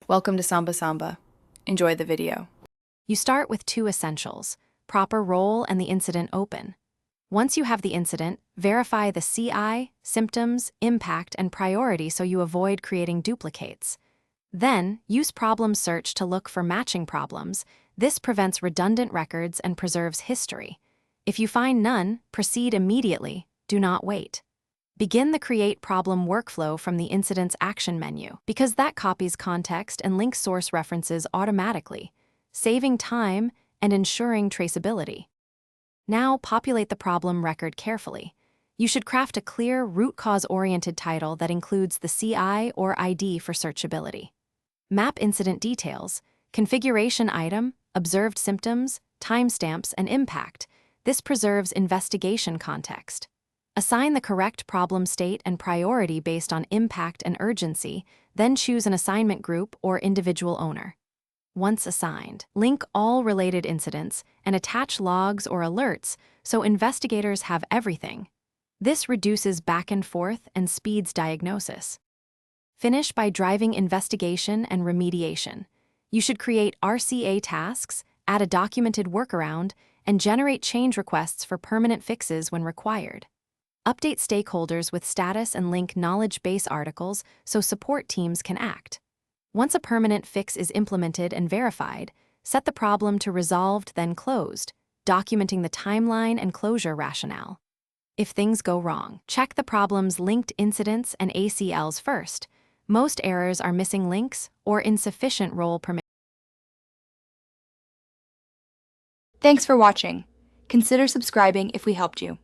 Welcome to Samba Samba. Enjoy the video. You start with 2 essentials: proper role and the incident open. Once you have the incident, verify the CI, symptoms, impact, and priority so you avoid creating duplicates. Then, use problem search to look for matching problems. This prevents redundant records and preserves history. If you find none, proceed immediately. Do not wait. Begin the Create Problem workflow from the Incident's action menu, because that copies context and links source references automatically, saving time and ensuring traceability. Now, populate the problem record carefully. You should craft a clear, root cause-oriented title that includes the CI or ID for searchability. Map incident details, configuration item, observed symptoms, timestamps, and impact. This preserves investigation context. Assign the correct problem state and priority based on impact and urgency, then choose an assignment group or individual owner. Once assigned, link all related incidents and attach logs or alerts so investigators have everything. This reduces back and forth and speeds diagnosis. Finish by driving investigation and remediation. You should create RCA tasks, add a documented workaround, and generate change requests for permanent fixes when required. Update stakeholders with status and link knowledge base articles so support teams can act. Once a permanent fix is implemented and verified, set the problem to resolved then closed, documenting the timeline and closure rationale. If things go wrong, check the problem's linked incidents and ACLs first. Most errors are missing links or insufficient role permission. Thanks for watching. Consider subscribing if we helped you.